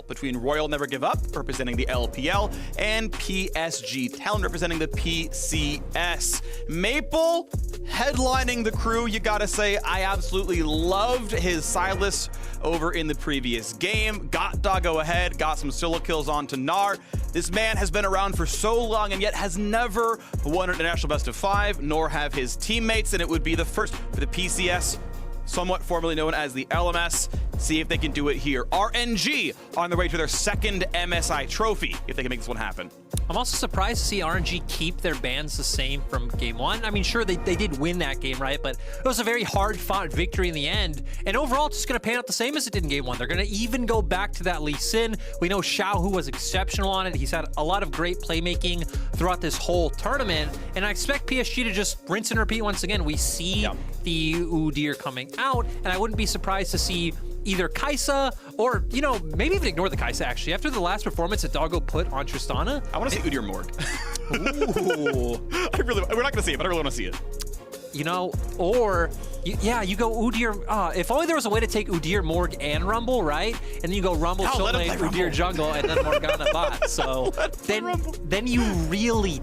between Royal Never Give Up, representing the LPL, and PSG Talent, representing the PCS. Maple headlining the crew, you gotta say. I absolutely loved his Silas over in the previous game. Got Doggo ahead, got some solo kills onto Gnar. This man has been around for so long and yet has never won an international best of 5, nor have his teammates, and it would be the first for the PCS, somewhat formerly known as the LMS. See if they can do it here. RNG on their way to their second MSI trophy, if they can make this one happen. I'm also surprised to see RNG keep their bans the same from game 1. I mean, sure, they did win that game, right? But it was a very hard-fought victory in the end. And overall, it's just going to pan out the same as it did in game 1. They're going to even go back to that Lee Sin. We know Xiao was exceptional on it. He's had a lot of great playmaking throughout this whole tournament. And I expect PSG to just rinse and repeat once again. We see the Udyr coming out, and I wouldn't be surprised to see either Kai'Sa or, you know, maybe even ignore the Kai'Sa, actually. After the last performance that Doggo put on Tristana. I want to see Udyr Morg. Ooh. We're not going to see it, but I really want to see it. You know, or, yeah, you go Udyr. If only there was a way to take Udyr, Morg, and Rumble, right? And then you go Rumble, Soul Lane, Udyr jungle, and then Morgana bot. So then you really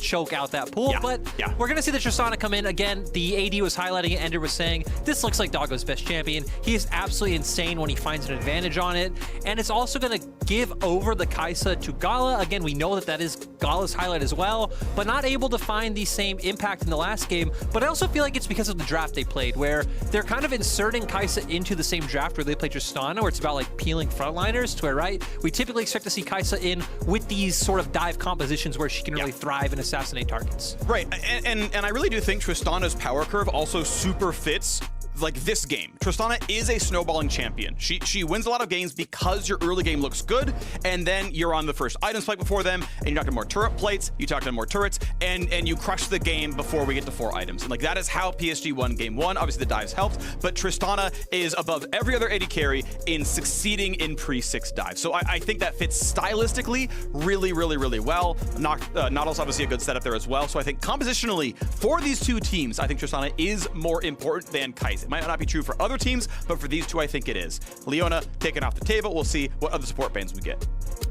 choke out that pool. But we're going to see the Tristana come in. Again, the AD was highlighting it. Ender was saying, this looks like Doggo's best champion. He is absolutely insane when he finds an advantage on it. And it's also going to give over the Kai'Sa to Gala. Again, we know that that is Gala's highlight as well, but not able to find the same impact in the last game. But I also feel like it's because of the draft they played, where they're kind of inserting Kai'Sa into the same draft where they play Tristana, where it's about like peeling frontliners, to where, right, we typically expect to see Kai'Sa in with these sort of dive compositions where she can really thrive and assassinate targets. Right, and I really do think Tristana's power curve also super fits like this game. Tristana is a snowballing champion. She wins a lot of games because your early game looks good, and then you're on the first item spike before them, and you knock down more turret plates, you knock down more turrets, and you crush the game before we get to 4 items. And like that is how PSG won game 1. Obviously the dives helped, but Tristana is above every other AD carry in succeeding in pre-6 dives. So I think that fits stylistically really, really, really well. Nautilus obviously a good setup there as well. So I think compositionally for these two teams, I think Tristana is more important than Kai'Sa. Might not be true for other teams, but for these two, I think it is. Leona taken off the table. We'll see what other support bans we get.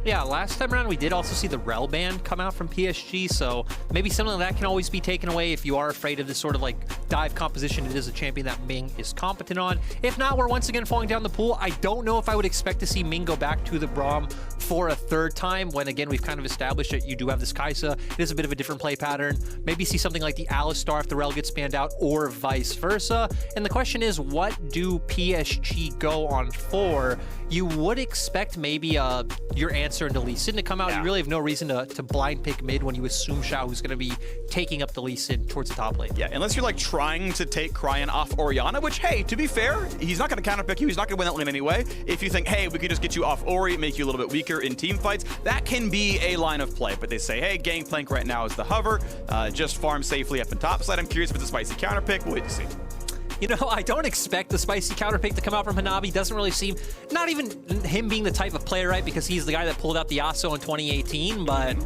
Yeah, last time around, we did also see the Rel ban come out from PSG, so maybe something like that can always be taken away if you are afraid of this sort of like dive composition. It is a champion that Ming is competent on. If not, we're once again falling down the pool. I don't know if I would expect to see Ming go back to the Braum for a 3rd time, when again, we've kind of established that you do have this Kai'Sa. It is a bit of a different play pattern. Maybe see something like the Alistar if the Rel gets banned out, or vice versa. And the question is, what do PSG go on for? You would expect maybe your answer into Lee Sin to come out. You really have no reason to blind pick mid when you assume Xiao who's going to be taking up the Lee Sin towards the top lane. Yeah, unless you're like trying to take Cryan off Orianna, which, hey, to be fair, he's not going to counterpick you. He's not going to win that lane anyway. If you think, hey, we could just get you off Ori, make you a little bit weaker in team fights, that can be a line of play. But they say, hey, Gangplank right now is the hover. Just farm safely up in top side. I'm curious if it's a spicy counterpick. We'll wait to see. You know, I don't expect the spicy counterpick to come out from Hanabi. Doesn't really seem, not even him being the type of player, right? Because he's the guy that pulled out the Yasuo in 2018, but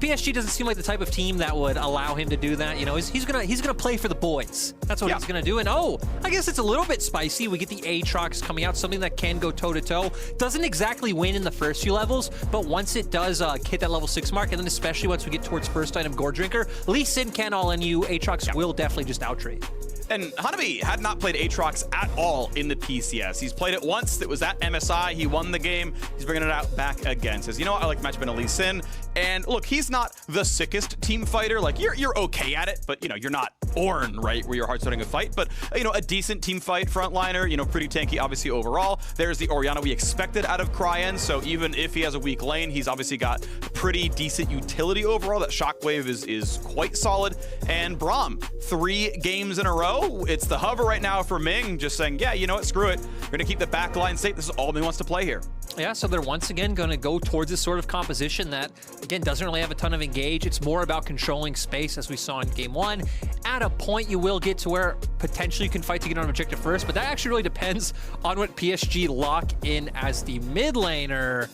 PSG doesn't seem like the type of team that would allow him to do that. You know, he's gonna play for the boys. That's what he's gonna do. And oh, I guess it's a little bit spicy. We get the Aatrox coming out, something that can go toe to toe. Doesn't exactly win in the first few levels, but once it does hit that level 6 mark, and then especially once we get towards first item Gore Drinker, Lee Sin can all in you. Aatrox will definitely just out-trade. And Hanabi had not played Aatrox at all in the PCS. He's played it once. It was at MSI. He won the game. He's bringing it out back again. Says, you know what? I like matchup in Lee Sin. And look, he's not the sickest team fighter. Like, you're okay at it, but, you know, you're not Ornn, right, where you're hard starting a fight. But, you know, a decent team fight frontliner, you know, pretty tanky, obviously, overall. There's the Orianna we expected out of Cryan. So even if he has a weak lane, he's obviously got pretty decent utility overall. That Shockwave is quite solid. And Braum, 3 games in a row. It's the hover right now for Ming, just saying, yeah, you know what, screw it. We're going to keep the back line safe. This is all Ming wants to play here. Yeah, so they're once again going to go towards this sort of composition that, again, doesn't really have a ton of engage. It's more about controlling space, as we saw in game 1. At a point, you will get to where potentially you can fight to get on objective first, but that actually really depends on what PSG lock in as the mid laner.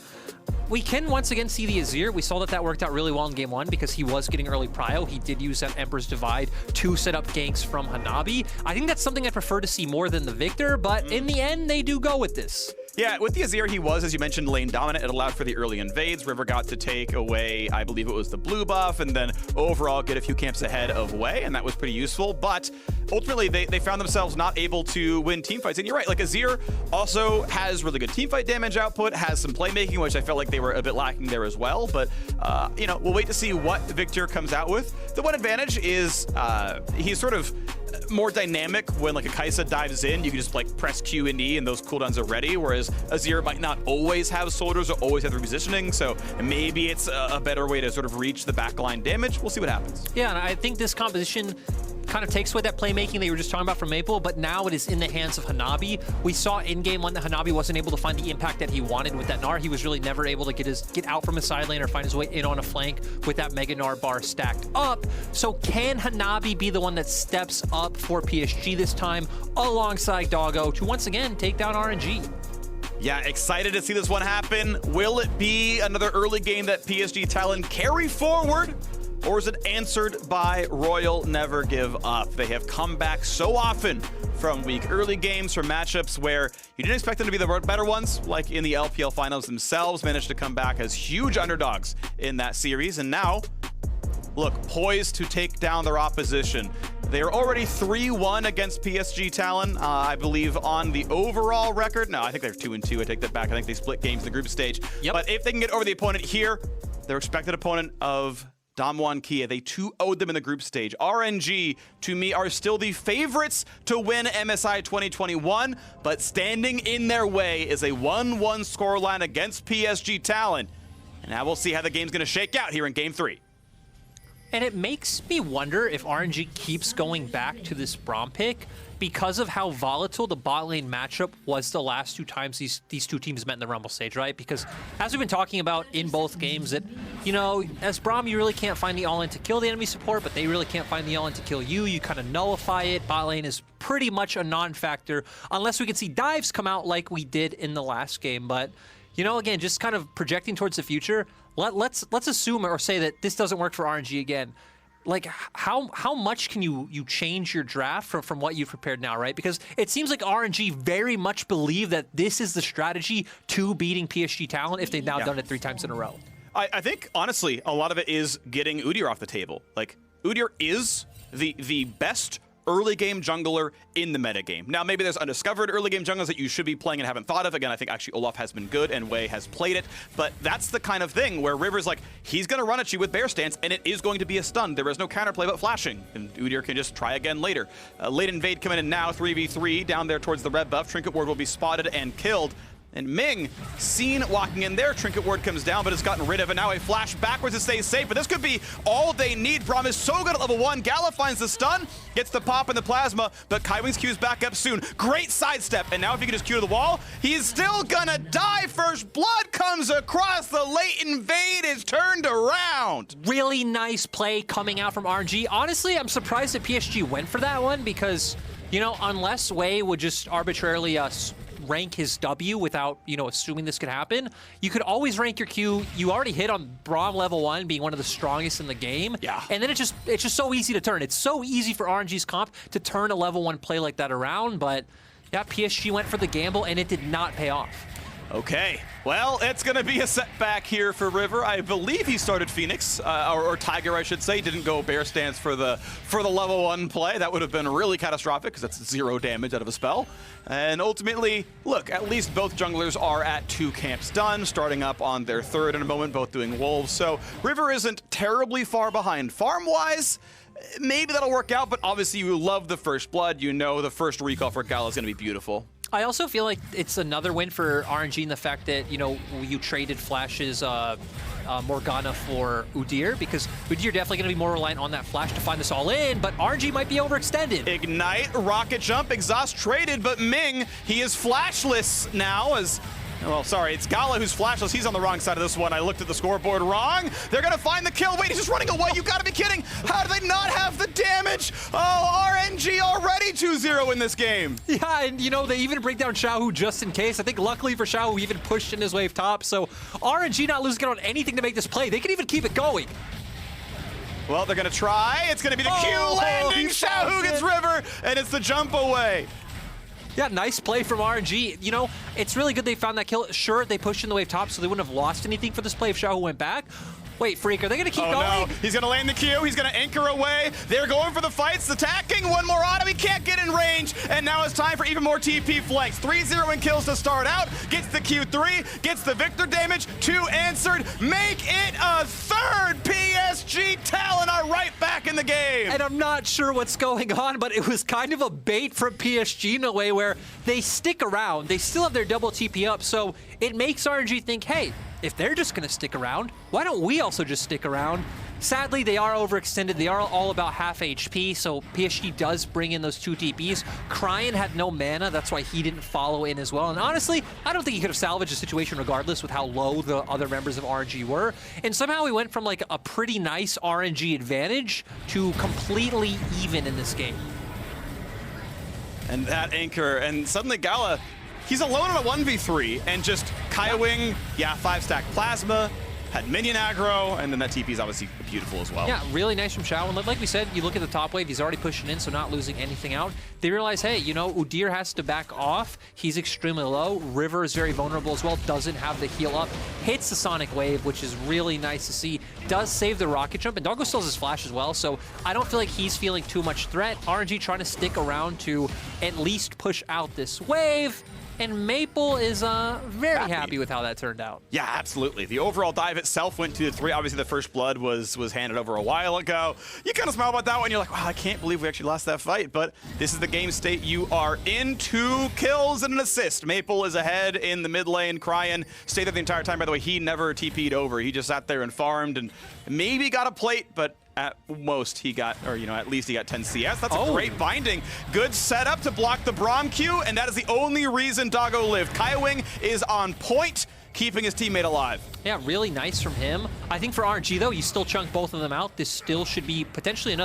We can once again see the Azir. We saw that worked out really well in game 1 because he was getting early prio. He did use that Emperor's Divide to set up ganks from Hanabi. I think that's something I prefer to see more than the Victor, but in the end, they do go with this. Yeah, with the Azir, he was, as you mentioned, lane dominant. It allowed for the early invades. River got to take away, I believe it was the blue buff, and then overall get a few camps ahead of Wei, and that was pretty useful. But ultimately, they found themselves not able to win teamfights. And you're right, like Azir also has really good teamfight damage output, has some playmaking, which I felt like they were a bit lacking there as well. But, you know, we'll wait to see what Victor comes out with. The one advantage is he's sort of more dynamic when like a Kai'Sa dives in. You can just like press Q and E and those cooldowns are ready, whereas Azir might not always have soldiers or always have the repositioning, so maybe it's a better way to sort of reach the backline damage. We'll see what happens. Yeah, and I think this composition kind of takes away that playmaking that you were just talking about from Maple, but now it is in the hands of Hanabi. We saw in-game one that Hanabi wasn't able to find the impact that he wanted with that Gnar. He was really never able to get out from his side lane or find his way in on a flank with that Mega Gnar bar stacked up. So can Hanabi be the one that steps up for PSG this time alongside Doggo to once again take down RNG? Yeah, excited to see this one happen. Will it be another early game that PSG Talon carry forward? Or is it answered by Royal Never Give Up? They have come back so often from weak early games, from matchups where you didn't expect them to be the better ones, like in the LPL finals themselves, managed to come back as huge underdogs in that series. And now, look, poised to take down their opposition. They are already 3-1 against PSG Talon, I believe, on the overall record. No, I think they're 2-2. I take that back. I think they split games in the group stage. Yep. But if they can get over the opponent here, their expected opponent of Damwon Kia, they 2-0'd them in the group stage. RNG, to me, are still the favorites to win MSI 2021, but standing in their way is a 1-1 scoreline against PSG Talon. And now we'll see how the game's going to shake out here in Game 3. And it makes me wonder if RNG keeps going back to this Braum pick because of how volatile the bot lane matchup was the last two times these two teams met in the Rumble stage, right? Because as we've been talking about in both games, that, you know, as Braum, you really can't find the all-in to kill the enemy support, but they really can't find the all-in to kill you. You kind of nullify it. Bot lane is pretty much a non-factor unless we can see dives come out like we did in the last game. But, you know, again, just kind of projecting towards the future, let's assume or say that this doesn't work for RNG again. Like, how much can you change your draft from what you've prepared now, right? Because it seems like RNG very much believe that this is the strategy to beating PSG Talon if they've now done it 3 times in a row. I think, honestly, a lot of it is getting Udyr off the table. Like, Udyr is the best early game jungler in the metagame. Now, maybe there's undiscovered early game junglers that you should be playing and haven't thought of. Again, I think actually Olaf has been good and Wei has played it, but that's the kind of thing where River's like, he's going to run at you with bear stance and it is going to be a stun. There is no counterplay but flashing, and Udyr can just try again later. Late invade coming in now, 3v3 down there towards the red buff. Trinket Ward will be spotted and killed. And Ming, seen walking in there. Trinket Ward comes down, but it's gotten rid of it. Now a flash backwards to stay safe, but this could be all they need. Braum is so good at level 1. Gala finds the stun, gets the pop and the plasma, but Kaiwing's Q's back up soon. Great sidestep, and now if he can just Q to the wall, he's still gonna die. First blood comes across. The late invade is turned around. Really nice play coming out from RNG. Honestly, I'm surprised that PSG went for that one because, you know, unless Wei would just arbitrarily rank his W without, you know, assuming this could happen, you could always rank your Q. You already hit on Braum level 1 being one of the strongest in the game. Yeah. And then it's just so easy to turn. It's so easy for RNG's comp to turn a level 1 play like that around, but yeah, PSG went for the gamble and it did not pay off. Okay, well, it's going to be a setback here for River. I believe he started Phoenix, or Tiger, I should say. Didn't go bear stance for the level 1 play. That would have been really catastrophic because that's 0 damage out of a spell. And ultimately, look, at least both junglers are at 2 camps done, starting up on their 3rd in a moment, both doing wolves. So River isn't terribly far behind farm-wise. Maybe that'll work out, but obviously you love the first blood. You know the first recall for Gala is going to be beautiful. I also feel like it's another win for RNG in the fact that, you know, you traded Flash's Morgana for Udyr, because Udyr definitely going to be more reliant on that Flash to find this all in, but RNG might be overextended. Ignite, rocket jump, exhaust traded, but Ming, he is flashless now as... Well, sorry, it's Gala who's flashless. He's on the wrong side of this one. I looked at the scoreboard wrong. They're going to find the kill. Wait, he's just running away. You got to be kidding. How do they not have the damage? Oh, RNG already 2-0 in this game. Yeah, and, you know, they even bring down Xiaohu just in case. I think luckily for Xiaohu, he even pushed in his wave top. So RNG not losing out on anything to make this play. They can even keep it going. Well, they're going to try. It's going to be the Q landing. Xiaohu gets River, and it's the jump away. Yeah, nice play from RNG. You know, it's really good they found that kill. Sure, they pushed in the wave top, so they wouldn't have lost anything for this play if Xiaohu went back. Wait, Freak, are they going to keep going? No, he's going to land the Q. He's going to anchor away. They're going for the fights, attacking. One more auto. He can't get in range. And now it's time for even more TP flanks. 3-0 in kills to start out. Gets the Q3. Gets the Victor damage. 2 answered. Make it a third. PSG Talon are right back in the game. And I'm not sure what's going on, but it was kind of a bait from PSG in a way where they stick around. They still have their double TP up, so it makes RNG think, hey, if they're just going to stick around, why don't we also just stick around? Sadly, they are overextended. They are all about half HP, so PSG does bring in those 2 TPs. Cryan had no mana, that's why he didn't follow in as well. And honestly, I don't think he could have salvaged the situation regardless with how low the other members of RNG were. And somehow we went from like a pretty nice RNG advantage to completely even in this game. And that anchor, and suddenly Gala, he's alone on a 1v3, and just Kaiwing, yeah, 5-stack Plasma, had minion aggro, and then that TP is obviously beautiful as well. Yeah, really nice from Xiao. And like we said, you look at the top wave, he's already pushing in, so not losing anything out. They realize, hey, you know, Udyr has to back off. He's extremely low. River is very vulnerable as well, doesn't have the heal up. Hits the Sonic Wave, which is really nice to see. Does save the rocket jump, and Doggo still has his flash as well, so I don't feel like he's feeling too much threat. RNG trying to stick around to at least push out this wave. And Maple is very happy with how that turned out. Yeah, absolutely. The overall dive itself went 2-3. Obviously, the first blood was handed over a while ago. You kind of smile about that one. You're like, wow, I can't believe we actually lost that fight. But this is the game state you are in. 2 kills and an assist. Maple is ahead in the mid lane. Cryan stayed there the entire time. By the way, he never TP'd over. He just sat there and farmed and maybe got a plate, but at most he got, or you know, at least he got 10 CS. That's a great binding. Good setup to block the Braum Q, and that is the only reason Doggo lived. Kaiwing is on point, keeping his teammate alive. Yeah, really nice from him. I think for RNG, though, you still chunk both of them out. This still should be potentially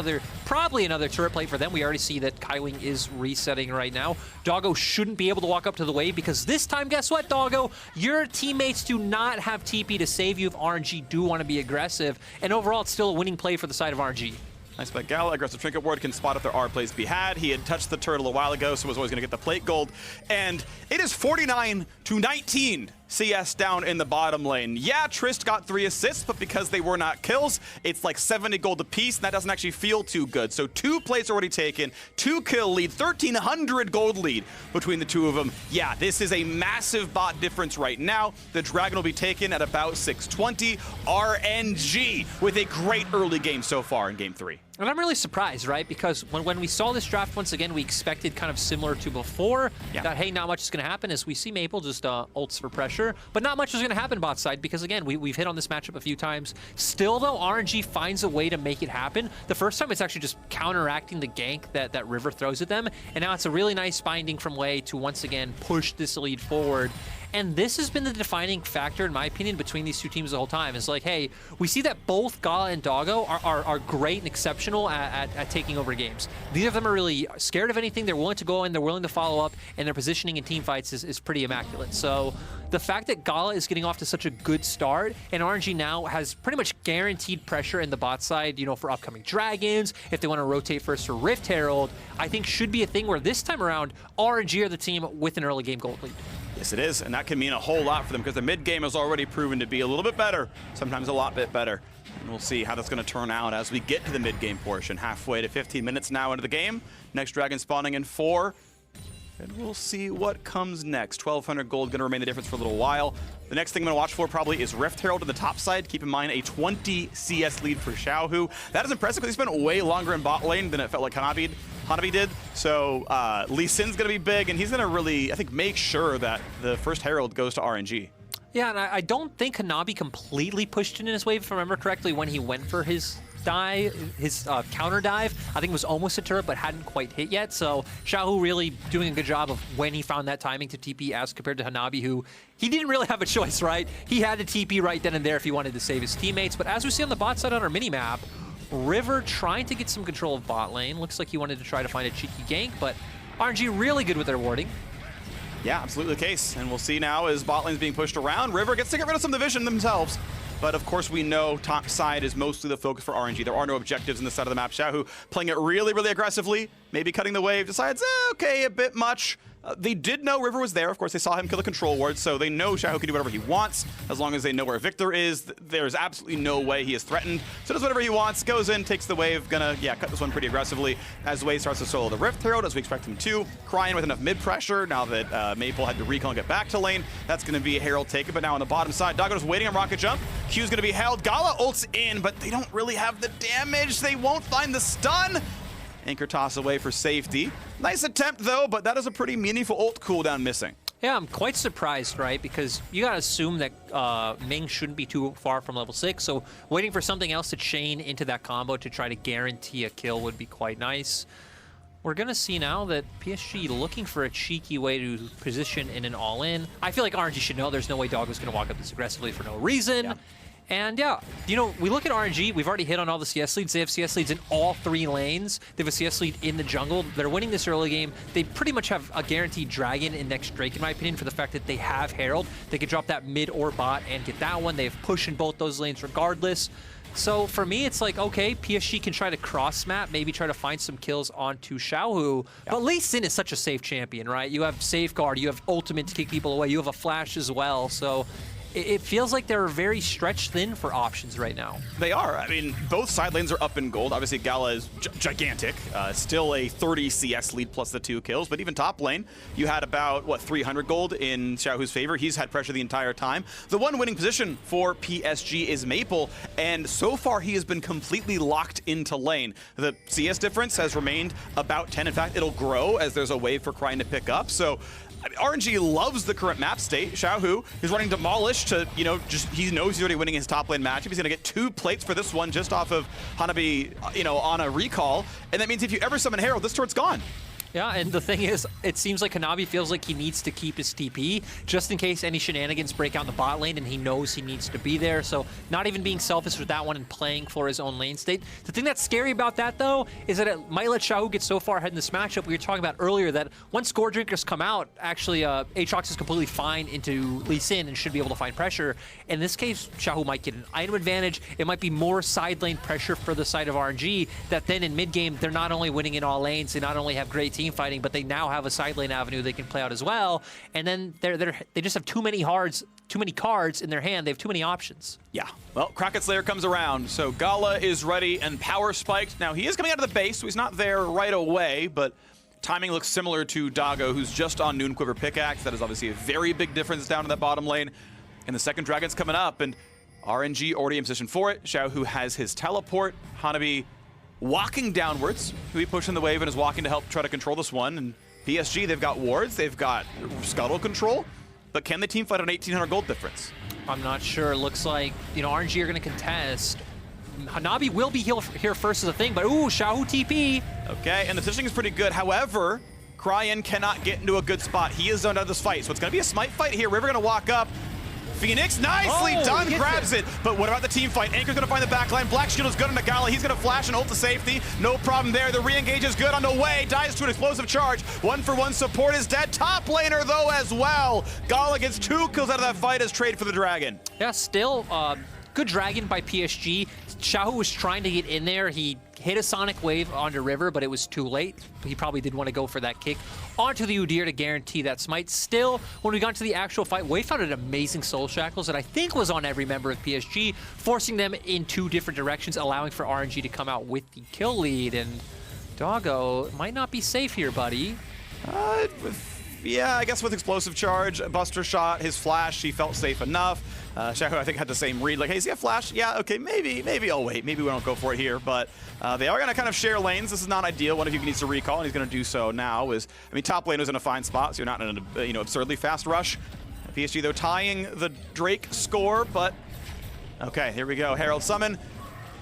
probably another turret play for them. We already see that Kaiwing is resetting right now. Doggo shouldn't be able to walk up to the wave because this time, guess what, Doggo? Your teammates do not have TP to save you if RNG do want to be aggressive. And overall, it's still a winning play for the side of RNG. Nice by Gala. Aggressive Trinket Ward can spot if there are plays to be had. He had touched the turtle a while ago, so was always going to get the plate gold. And it is 49-19 CS down in the bottom lane. Yeah, Trist got 3 assists, but because they were not kills, it's like 70 gold apiece, and that doesn't actually feel too good. So 2 plays already taken, 2 kill lead, 1,300 gold lead between the 2 of them. Yeah, this is a massive bot difference right now. The Dragon will be taken at about 620. RNG with a great early game so far in Game 3. And I'm really surprised, right? Because when we saw this draft once again, we expected kind of similar to before. Yeah. That, hey, not much is going to happen as we see Maple just ults for pressure. But not much is going to happen bot side because, again, we've hit on this matchup a few times. Still, though, RNG finds a way to make it happen. The first time, it's actually just counteracting the gank that River throws at them. And now it's a really nice binding from Wei to, once again, push this lead forward. And this has been the defining factor, in my opinion, between these 2 teams the whole time. It's like, hey, we see that both Gala and Doggo are great and exceptional at taking over games. Neither of them are really scared of anything. They're willing to go in, they're willing to follow up, and their positioning in team fights is pretty immaculate. So the fact that Gala is getting off to such a good start, and RNG now has pretty much guaranteed pressure in the bot side, you know, for upcoming Dragons, if they want to rotate first for Rift Herald, I think should be a thing where this time around, RNG are the team with an early game gold lead. Yes, it is, and that can mean a whole lot for them because the mid game has already proven to be a little bit better, sometimes a lot bit better. And we'll see how that's going to turn out as we get to the mid game portion. Halfway to 15 minutes now into the game. Next Dragon spawning in 4. And we'll see what comes next. 1,200 gold going to remain the difference for a little while. The next thing I'm going to watch for probably is Rift Herald on the top side. Keep in mind a 20 CS lead for Xiaohu. That is impressive because he spent way longer in bot lane than it felt like Hanabi did. So Lee Sin's going to be big, and he's going to really, I think, make sure that the first Herald goes to RNG. Yeah, and I don't think Hanabi completely pushed it in his wave, if I remember correctly, when he went for his counter dive. I think it was almost a turret, but hadn't quite hit yet. So Xiaohu really doing a good job of when he found that timing to TP as compared to Hanabi, who he didn't really have a choice, right? He had to TP right then and there if he wanted to save his teammates. But as we see on the bot side on our mini-map, River trying to get some control of bot lane. Looks like he wanted to try to find a cheeky gank, but RNG really good with their warding. Yeah, absolutely the case. And we'll see now as bot lane's being pushed around. River gets to get rid of some division themselves. But of course we know top side is mostly the focus for RNG. There are no objectives in this side of the map. Xiaohu playing it really, really aggressively. Maybe cutting the wave. Decides, okay, a bit much. They did know River was there. Of course, they saw him kill the control ward, so they know Xiaohu can do whatever he wants as long as they know where Victor is. There's absolutely no way he is threatened. So does whatever he wants, goes in, takes the wave, gonna, cut this one pretty aggressively as Wave starts to solo the Rift Herald, as we expect him to. Crying with enough mid pressure now that Maple had to recall and get back to lane. That's gonna be a Herald taken, but now on the bottom side, Doggo's waiting on Rocket Jump. Q's gonna be held. Gala ults in, but they don't really have the damage. They won't find the stun. Anchor toss away for safety. Nice attempt though, but that is a pretty meaningful ult cooldown missing. Yeah, I'm quite surprised, right? Because you gotta assume that Ming shouldn't be too far from level 6, so waiting for something else to chain into that combo to try to guarantee a kill would be quite nice. We're gonna see now that PSG looking for a cheeky way to position in an all-in. I feel like RNG should know there's no way Doggo's gonna walk up this aggressively for no reason. Yeah. And yeah, you know, we look at RNG, we've already hit on all the CS leads. They have CS leads in all 3 lanes. They have a CS lead in the jungle. They're winning this early game. They pretty much have a guaranteed Dragon in next Drake, in my opinion, for the fact that they have Herald. They can drop that mid or bot and get that one. They have push in both those lanes regardless. So for me, it's like, okay, PSG can try to cross map, maybe try to find some kills onto Xiaohu. Yeah. But Lee Sin is such a safe champion, right? You have Safeguard, you have Ultimate to kick people away, you have a Flash as well. So it feels like they're very stretched thin for options right now. They are. I mean, both side lanes are up in gold. Obviously, Gala is gigantic. Still a 30 CS lead plus the 2 kills. But even top lane, you had about, what, 300 gold in Xiaohu's favor. He's had pressure the entire time. The one winning position for PSG is Maple. And so far, he has been completely locked into lane. The CS difference has remained about 10. In fact, it'll grow as there's a wave for Crying to pick up. So RNG loves the current map state. Xiaohu is running Demolish to, he knows he's already winning his top lane matchup. He's going to get 2 plates for this one just off of Hanabi, on a recall. And that means if you ever summon Herald, this turret's gone. Yeah, and the thing is, it seems like Hanabi feels like he needs to keep his TP just in case any shenanigans break out in the bot lane, and he knows he needs to be there. So not even being selfish with that one and playing for his own lane state. The thing that's scary about that, though, is that it might let Xiaohu get so far ahead in this matchup. We were talking about earlier that once Score Drinkers come out, actually Aatrox is completely fine into Lee Sin and should be able to find pressure. In this case, Xiaohu might get an item advantage. It might be more side lane pressure for the side of RNG that then in mid game, they're not only winning in all lanes, they not only have great team fighting, but they now have a side lane avenue they can play out as well. And then they just have too many cards in their hand. They have too many options. Yeah. Well, Kraken Slayer comes around, so Gala is ready and power spiked. Now, he is coming out of the base, so he's not there right away, but timing looks similar to Doggo, who's just on Noon Quiver Pickaxe. That is obviously a very big difference down in that bottom lane. And the second Dragon's coming up, and RNG already in position for it. Xiaohu has his teleport. Hanabi walking downwards. Who he pushing the wave and is walking to help try to control this one. And PSG, they've got wards, they've got scuttle control, but can the team fight an 1,800 gold difference? I'm not sure. It looks like, RNG are going to contest. Hanabi will be here first as a thing, but ooh, Xiaohu TP. Okay, and the positioning is pretty good. However, Cryan cannot get into a good spot. He is zoned out of this fight, so it's going to be a smite fight here. River going to walk up. Phoenix, nicely done, grabs it. But what about the team fight? Anchor's gonna find the backline. Black Shield is good on Nagala. He's gonna flash and ult to safety. No problem there. The re-engage is good on the way. Dies to an explosive charge. 1-for-1 support is dead. Top laner though as well. Gala gets 2 kills out of that fight as trade for the Dragon. Yeah, still good Dragon by PSG. Xiaohu was trying to get in there. He hit a Sonic Wave onto River, but it was too late. He probably did want to go for that kick onto the Udyr to guarantee that smite. Still, when we got to the actual fight, Wave found an amazing Soul Shackles that I think was on every member of PSG, forcing them in 2 different directions, allowing for RNG to come out with the kill lead. And Doggo might not be safe here, buddy. Yeah, I guess with explosive charge, Buster shot, his flash, he felt safe enough. Xiaohu, I think, had the same read, like, hey, is he a flash? Yeah, okay, maybe I'll wait. Maybe we don't go for it here, but they are going to kind of share lanes. This is not ideal. One of you needs to recall, and he's going to do so now. Top lane was in a fine spot, so you're not in an absurdly fast rush. PSG, though, tying the Drake score, but okay, here we go. Herald summon.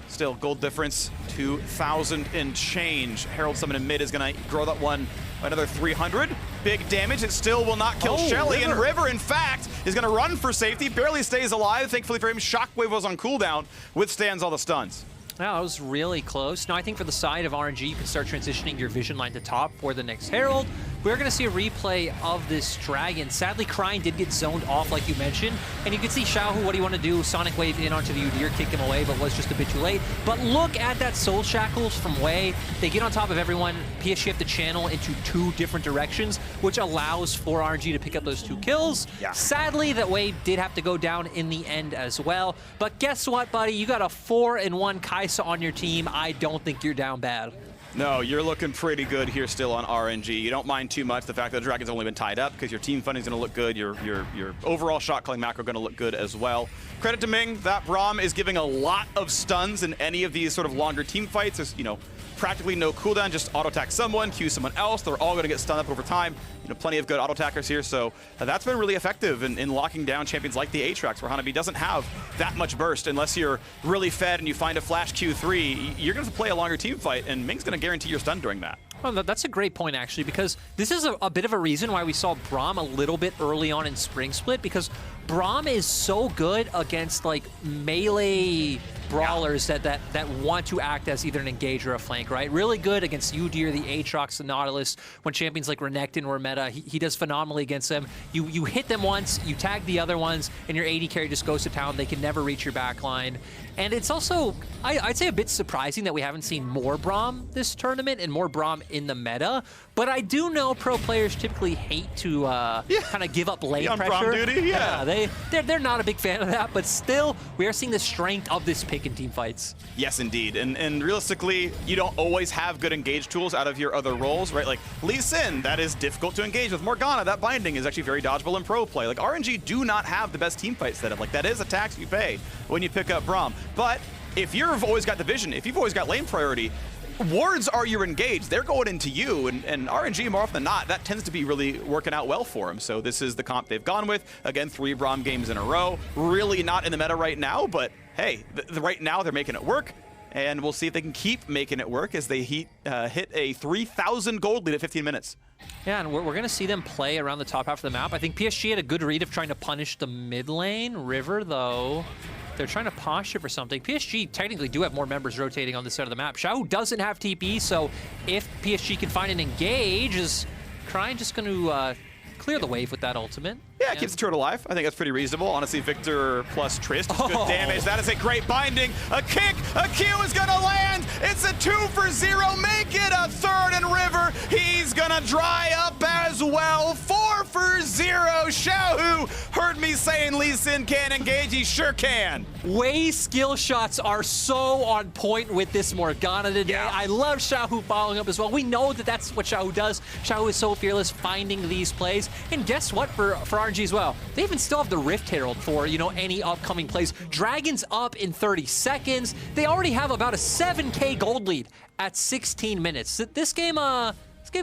Still, gold difference, 2,000 and change. Herald summon in mid is going to grow that one another 300. Big damage. It still will not kill Shelly. And River, in fact, is going to run for safety. Barely stays alive. Thankfully for him, Shockwave was on cooldown. Withstands all the stuns. Yeah, that was really close. Now, I think for the side of RNG, you can start transitioning your vision line to top for the next Herald. we're going to see a replay of this Dragon. Sadly, Crying did get zoned off, like you mentioned, and you can see Xiaohu, what do you want to do? Sonic Wave in onto the Udyr, kick him away, but was just a bit too late. But look at that Soul Shackles from Wei. They get on top of everyone. PSG have to channel into 2 different directions, which allows for RNG to pick up those 2 kills. Yeah. Sadly, that Wei did have to go down in the end as well. But guess what, buddy? You got a 4-1 Kai'Sa on your team. I don't think you're down bad. No, you're looking pretty good here still on RNG. You don't mind too much the fact that the Dragon's only been tied up because your team funding's going to look good. Your overall shot calling macro going to look good as well. Credit to Ming, that Braum is giving a lot of stuns in any of these sort of longer team fights. There's, you know, practically no cooldown, just auto-attack someone, Q someone else. They're all going to get stunned up over time. You know, plenty of good auto-attackers here, so that's been really effective in locking down champions like the Aatrox, where Hanabi doesn't have that much burst. Unless you're really fed and you find a flash Q3, you're going to play a longer team fight, and Ming's going to guarantee your stun during that. Well, that's a great point, actually, because this is a bit of a reason why we saw Braum a little bit early on in Spring Split, because Braum is so good against, like, melee brawlers that want to act as either an engage or a flank, right? Really good against Udyr, the Aatrox, the Nautilus. When champions like Renekton or meta, he does phenomenally against them. You hit them once, you tag the other ones, and your AD carry just goes to town. They can never reach your backline. And it's also, I'd say, a bit surprising that we haven't seen more Braum this tournament and more Braum in the meta. But I do know pro players typically hate to kind of give up lane pressure. Braum duty, yeah. They're not a big fan of that, but still, we are seeing the strength of this pick in team fights. Yes, indeed. And realistically, you don't always have good engage tools out of your other roles, right? Like Lee Sin, that is difficult to engage with. Morgana, that binding is actually very dodgeable in pro play. Like RNG do not have the best team fight setup. Like that is a tax you pay when you pick up Braum. But if you've always got the vision, if you've always got lane priority, wards are your engage. They're going into you, and RNG, more often than not, that tends to be really working out well for him. So this is the comp they've gone with. Again, 3 Braum games in a row. Really not in the meta right now, but hey, right now they're making it work. And we'll see if they can keep making it work as they hit a 3,000 gold lead at 15 minutes. Yeah, and we're going to see them play around the top half of the map. I think PSG had a good read of trying to punish the mid lane. River, though, they're trying to posture for something. PSG technically do have more members rotating on this side of the map. Xiaohu doesn't have TP, so if PSG can find an engage, is Crying just going to clear the wave with that ultimate? Yeah, it keeps the turret alive. I think that's pretty reasonable. Honestly, Victor plus Trist is good damage. That is a great binding. A kick, a Q is gonna land. It's a 2 for 0. Make it a third, and River, he's gonna dry up as well. 4 for 0. Xiaohu heard me saying Lee Sin can't engage. He sure can. Wei's skill shots are so on point with this Morgana today. Yeah. I love Xiaohu following up as well. We know that that's what Xiaohu does. Xiaohu is so fearless finding these plays. And guess what, for RNG as well, they even still have the Rift Herald for, you know, any upcoming plays. Dragon's up in 30 seconds. They already have about a 7K gold lead at 16 minutes. This game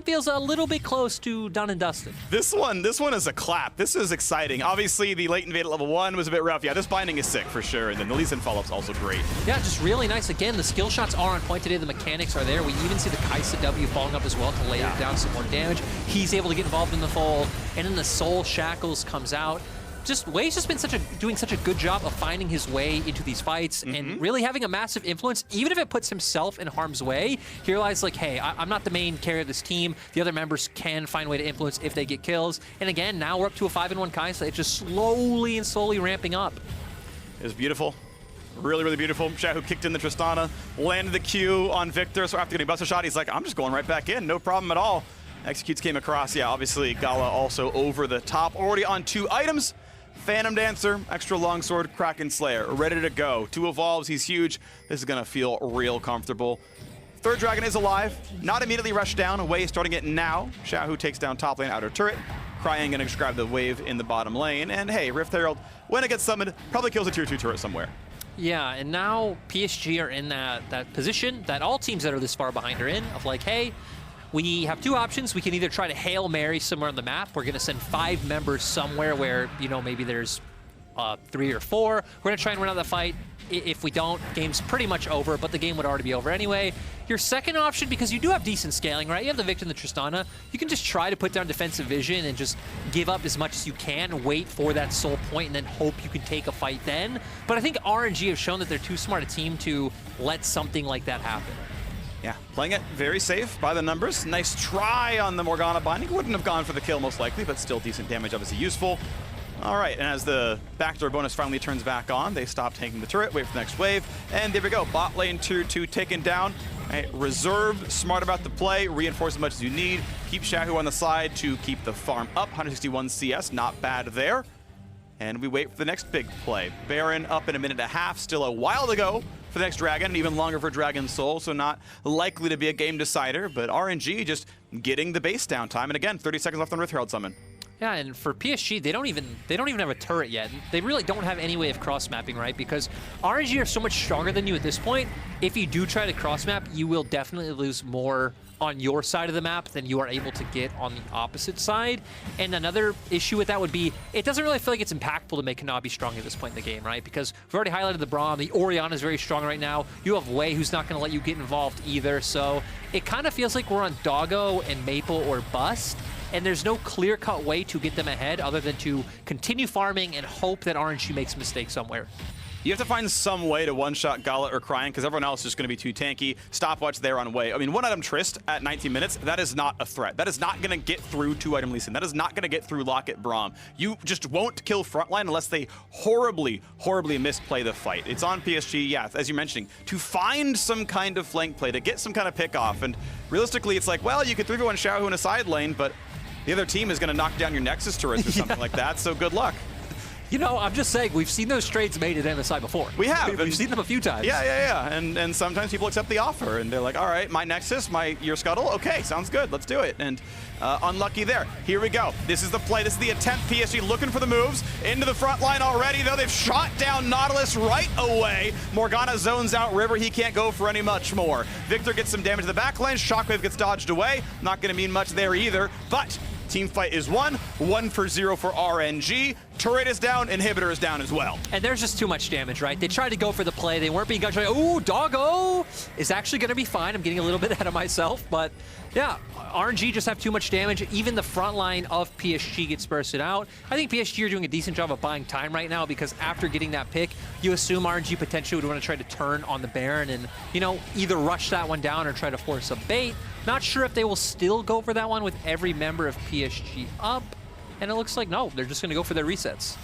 feels a little bit close to done and dusted. This one is a clap. This is exciting. Obviously, the late invade at level 1 was a bit rough. Yeah, this binding is sick for sure, and then the Lee Sin follow-up's also great. Yeah, just really nice. Again, the skill shots are on point today. The mechanics are there. We even see the Kai'Sa W falling up as well to lay down some more damage. He's able to get involved in the fold, and then the Soul Shackles comes out. Wei's just been doing such a good job of finding his way into these fights and really having a massive influence, even if it puts himself in harm's way. He realized, like, hey, I'm not the main carrier of this team. The other members can find a way to influence if they get kills. And again, now we're up to a 5-1 Kai'Sa. It's just slowly and slowly ramping up. It was beautiful. Really, really beautiful. Xiaohu kicked in the Tristana, landed the Q on Victor, so after getting buster shot, he's like, I'm just going right back in, no problem at all. Executes came across. Yeah, obviously, Gala also over the top, already on 2 items. Phantom Dancer, extra longsword, Kraken Slayer, ready to go. 2 evolves, he's huge. This is gonna feel real comfortable. Third Dragon is alive, not immediately rushed down, away starting it now. Xiaohu takes down top lane, outer turret. Crying gonna grab the wave in the bottom lane. And hey, Rift Herald, when it gets summoned, probably kills a tier 2 turret somewhere. Yeah, and now PSG are in that position that all teams that are this far behind are in, of like, hey, we have 2 options. We can either try to Hail Mary somewhere on the map. We're going to send 5 members somewhere where, you know, maybe there's 3 or 4. We're going to try and win out the fight. If we don't, game's pretty much over, but the game would already be over anyway. Your second option, because you do have decent scaling, right? You have the Victor and the Tristana. You can just try to put down defensive vision and just give up as much as you can, wait for that soul point, and then hope you can take a fight then. But I think RNG have shown that they're too smart a team to let something like that happen. Yeah, playing it very safe by the numbers. Nice try on the Morgana binding. Wouldn't have gone for the kill most likely, but still decent damage, obviously useful. All right, and as the backdoor bonus finally turns back on, they stop tanking the turret, wait for the next wave, and there we go. Bot lane tier 2 taken down. Right, reserved, smart about the play, reinforce as much as you need. Keep Xiaohu on the side to keep the farm up. 161 CS, not bad there. And we wait for the next big play. Baron up in a minute and a half, still a while to go for the next Dragon, and even longer for Dragon Soul, so not likely to be a game decider, but RNG just getting the base downtime. And again, 30 seconds left on Rift Herald Summon. Yeah, and for PSG, they don't even have a turret yet. They really don't have any way of cross-mapping, right? Because RNG are so much stronger than you at this point. If you do try to cross-map, you will definitely lose more on your side of the map than you are able to get on the opposite side. And another issue with that would be, it doesn't really feel like it's impactful to make Kanabi strong at this point in the game, right? Because we've already highlighted the Braum, the Orianna is very strong right now. You have Wei, who's not going to let you get involved either. So it kind of feels like we're on Doggo and Maple or bust. And there's no clear-cut way to get them ahead other than to continue farming and hope that RNG makes a mistake somewhere. You have to find some way to one-shot Gala or Crying because everyone else is just going to be too tanky. Stopwatch there on Wei. I mean, one-item Trist at 19 minutes, that is not a threat. That is not going to get through two-item Lee Sin. That is not going to get through Locket Braum. You just won't kill frontline unless they horribly, horribly misplay the fight. It's on PSG, yeah, as you're mentioning, to find some kind of flank play, to get some kind of pick-off. And realistically, it's like, well, you could 3v1 Xiaohu in a side lane, but the other team is going to knock down your Nexus turrets or something like that, so good luck. You know, I'm just saying, we've seen those trades made at MSI before. We have. We've seen them a few times. Yeah. And sometimes people accept the offer, and they're like, all right, my Nexus, your Scuttle, okay, sounds good, let's do it. And unlucky there. Here we go. This is the play. This is the attempt. PSG looking for the moves. Into the front line already, though. They've shot down Nautilus right away. Morgana zones out River. He can't go for any much more. Victor gets some damage to the back lane. Shockwave gets dodged away. Not going to mean much there either, but team fight is won. 1-0 for RNG. Turret is down, inhibitor is down as well. And there's just too much damage, right? They tried to go for the play. They weren't being gunshot. Ooh, Doggo is actually going to be fine. I'm getting a little bit ahead of myself, but yeah, RNG just have too much damage. Even the front line of PSG gets bursted out. I think PSG are doing a decent job of buying time right now because after getting that pick, you assume RNG potentially would want to try to turn on the Baron and, you know, either rush that one down or try to force a bait. Not sure if they will still go for that one with every member of PSG up. And it looks like, no, they're just going to go for their resets.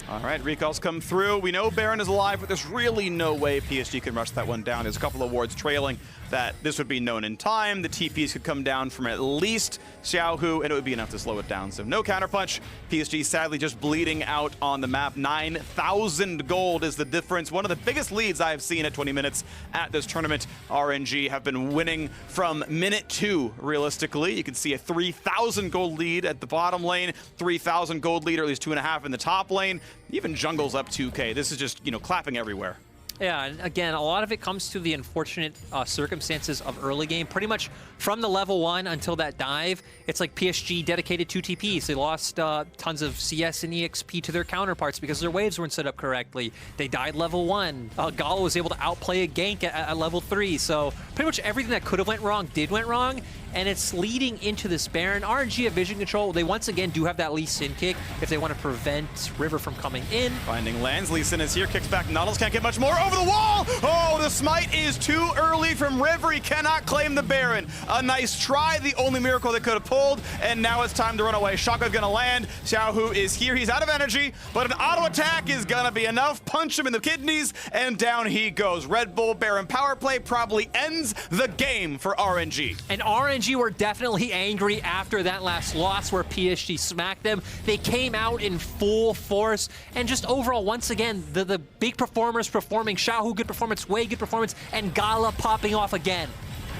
All right, recalls come through. We know Baron is alive, but there's really no way PSG can rush that one down. There's a couple of wards trailing that this would be known in time. The TPs could come down from at least Xiaohu, and it would be enough to slow it down. So no counterpunch. PSG sadly just bleeding out on the map. 9,000 gold is the difference. One of the biggest leads I have seen at 20 minutes at this tournament. RNG have been winning from minute 2, realistically. You can see a 3,000 gold lead at the bottom lane, 3,000 gold lead, or at least 2.5 in the top lane. Even jungle's up 2K. This is just, you know, clapping everywhere. Yeah, and again, a lot of it comes to the unfortunate circumstances of early game. Pretty much from the level 1 until that dive, it's like PSG dedicated 2 TPs. They lost tons of CS and EXP to their counterparts because their waves weren't set up correctly. They died level 1. Gala was able to outplay a gank at level 3. So pretty much everything that could have went wrong went wrong. And it's leading into this Baron. RNG have vision control. They once again do have that Lee Sin kick if they want to prevent River from coming in. Finding lands. Lee Sin is here. Kicks back. Nautilus can't get much more. Over the wall! Oh, the smite is too early from River. He cannot claim the Baron. A nice try. The only miracle they could have pulled. And now it's time to run away. Shotgun's going to land. Xiaohu is here. He's out of energy, but an auto attack is going to be enough. Punch him in the kidneys, and down he goes. Red Bull Baron power play probably ends the game for RNG. And RNG were definitely angry after that last loss where PSG smacked them. They came out in full force, and just overall, once again, the big performers performing. Xiaohu, good performance. Wei, good performance. And Gala popping off again.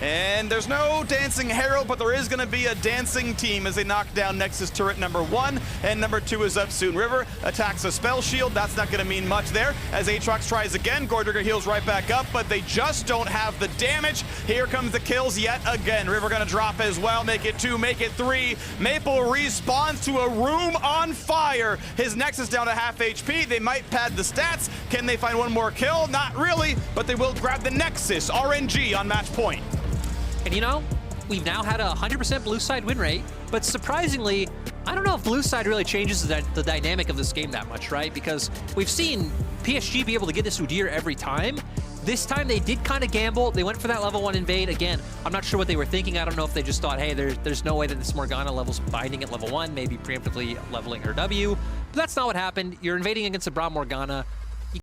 And there's no dancing Herald, but there is going to be a dancing team as they knock down Nexus turret number 1, and number 2 is up soon. River attacks a spell shield. That's not going to mean much there. As Aatrox tries again, Gordrigger heals right back up, but they just don't have the damage. Here comes the kills yet again. River going to drop as well. Make it 2, make it 3. Maple respawns to a room on fire. His Nexus down to half HP. They might pad the stats. Can they find one more kill? Not really, but they will grab the Nexus. RNG on match point. And you know, we've now had a 100% blue side win rate, but surprisingly, I don't know if blue side really changes the dynamic of this game that much, right? Because we've seen PSG be able to get this Udyr every time, This time they did kind of gamble. They went for that level 1 invade. Again, I'm not sure what they were thinking. I don't know if they just thought, hey, there's no way that this Morgana level's binding at level 1, maybe preemptively leveling her W. But that's not what happened. You're invading against a Braum Morgana.